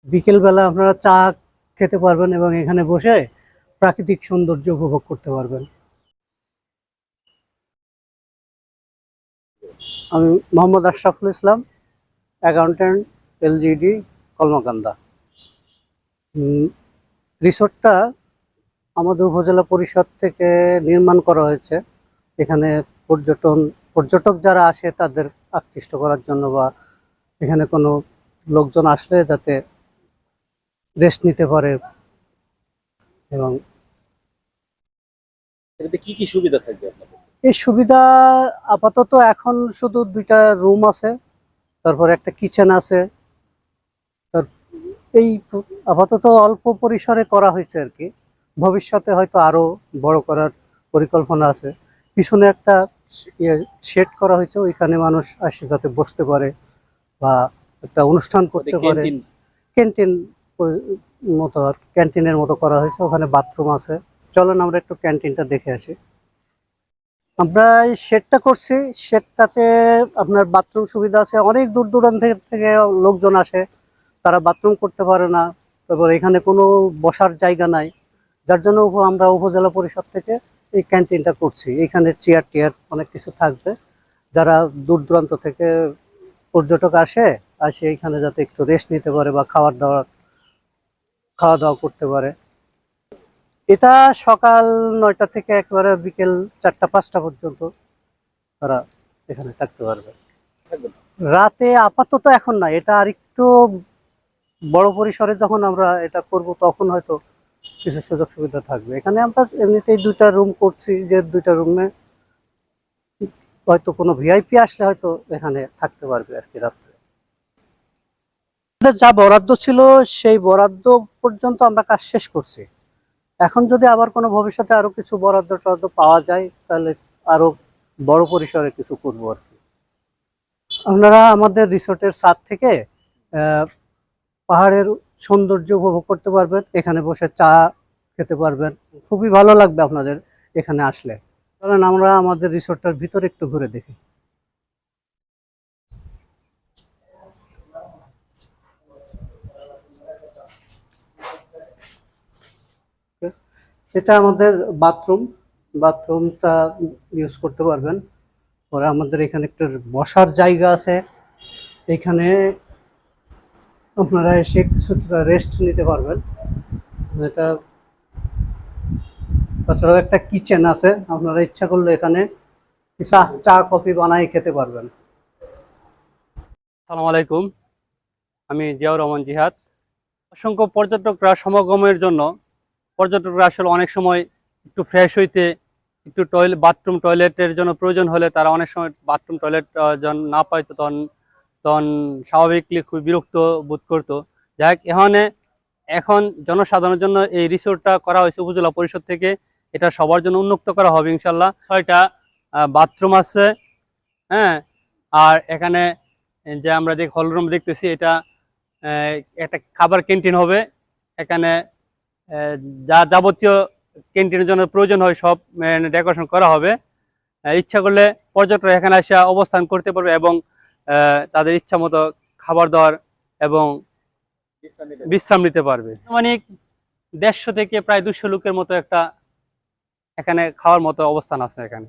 বিকেলবেলা আপনারা চা খেতে পারবেন এবং এখানে বসে প্রাকৃতিক সৌন্দর্য উপভোগ করতে পারবেন। আমি মোহাম্মদ আশরাফুল ইসলাম, অ্যাকাউন্ট্যান্ট, এলজিডি, কলমাকান্দা। রিসোর্টটা আমাদের উপজেলা পরিষদ থেকে নির্মাণ করা হয়েছে। এখানে পর্যটক যারা আসে তাদের আকৃষ্ট করার জন্য, বা এখানে কোনো লোকজন আসলে যাতে রেস্ট নিতে পারে। এবং এটাতে কি কি সুবিধা থাকবে আপনাদের? এই সুবিধা আপাতত এখন শুধু 2টা রুম আছে, তারপরে একটা কিচেন আছে। এই আপাতত অল্প পরিসরে করা হয়েছে আর কি। ভবিষ্যতে হয়তো আরো বড় করার পরিকল্পনা আছে। পিছনে একটা শেড করা হয়েছে, ওইখানে মানুষ আসে যাতে বসতে পারে বা একটা অনুষ্ঠান করতে পারে। ক্যান্টিন মতো আর ক্যান্টিনের মতো করা হয়েছে, ওখানে বাথরুম আছে। চলেন আমরা একটু ক্যান্টিনটা দেখে আসি। আমরা এই শেডটা করছি, শেডটাতে আপনার বাথরুম সুবিধা আছে। অনেক দূর দূরান্ত থেকে লোকজন আসে, তারা বাথরুম করতে পারে না। তারপর এখানে কোনো বসার জায়গা নাই, যার জন্য আমরা উপজেলা পরিষদ থেকে এই ক্যান্টিনটা করছি। এখানে চেয়ার টেয়ার অনেক কিছু থাকবে, যারা দূর দূরান্ত থেকে পর্যটক আসে এখানে যাতে একটু রেস্ট নিতে পারে বা খাওয়া দাওয়া করতে পারে। এটা সকাল 9টা থেকে একেবারে বিকেল 4টা-5টা পর্যন্ত তারা এখানে থাকতে পারবে। রাতে আপাতত এখন না, এটা আর একটু বড় পরিসরে যখন আমরা এটা করব তখন হয়তো কিছু সুযোগ সুবিধা থাকবে। এখানে আমরা এমনিতেই 2টা রুম করছি, যে 2টা রুমে হয়তো কোনো ভিআইপি আসলে হয়তো এখানে থাকতে পারবে আর কি রাত্রে। যা বরাদ্দ ছিল সেই বরাদ্দ পর্যন্ত আমরা কাজ শেষ করছি। এখন যদি আবার কোনো ভবিষ্যতে আরো কিছু বরাদ্দ টরাদ্দ পাওয়া যায় তাহলে আরো বড় পরিসরে কিছু করবো আর কি। আপনারা আমাদের রিসোর্টের ছাদ থেকে পাহাড়ের সৌন্দর্য উপভোগ করতে পারবেন, এখানে বসে চা খেতে পারবেন। খুবই ভালো লাগবে আপনাদের এখানে আসলে। কারণ আমরা আমাদের রিসোর্টটার ভিতরে একটু ঘুরে দেখি। এটা আমাদের বাথরুমটা ইউজ করতে পারবেন। পরে আমাদের এখানে একটা বসার জায়গা আছে, এখানে আপনারা এসে কিছুটা রেস্ট নিতে পারবেন। এটা তাছাড়াও একটা কিচেন আছে, আপনারা ইচ্ছা করলে এখানে চা কফি বানাই খেতে পারবেন। আসসালামু আলাইকুম, আমি জিয়াউর রহমান জিহাদ। অসংখ্য পর্যটকরা সমাগমের জন্য পর্যটকরা আসলে অনেক সময় একটু ফ্রেশ হইতে, একটু বাথরুম টয়লেটের জন্য প্রয়োজন হলে তারা অনেক সময় বাথরুম টয়লেট যখন না পাইতো তখন তখন স্বাভাবিকলি খুব বিরক্ত বোধ করতো। যাই হোক, এখন জনসাধারণের জন্য এই রিসোর্টটা করা হয়েছে উপজেলা পরিষদ থেকে। এটা সবার জন্য উন্মুক্ত করা হবে ইনশাল্লাহ। 6টা বাথরুম আছে, হ্যাঁ। আর এখানে যে আমরা যে হলরুম দেখতেছি, এটা একটা খাবার ক্যান্টিন হবে। এখানে যা যাবতীয় ক্যান্টিনের জন্য প্রয়োজন হয় সব ডেকোরেশন করা হবে। ইচ্ছা করলে পর্যটকরা এখানে এসে অবস্থান করতে পারবে এবং তাদের ইচ্ছা মতো খাবার দাবার এবং বিশ্রাম নিতে পারবে। মানে 150 থেকে প্রায় 200 লোকের মতো একটা এখানে খাওয়ার মতো অবস্থান আছে এখানে।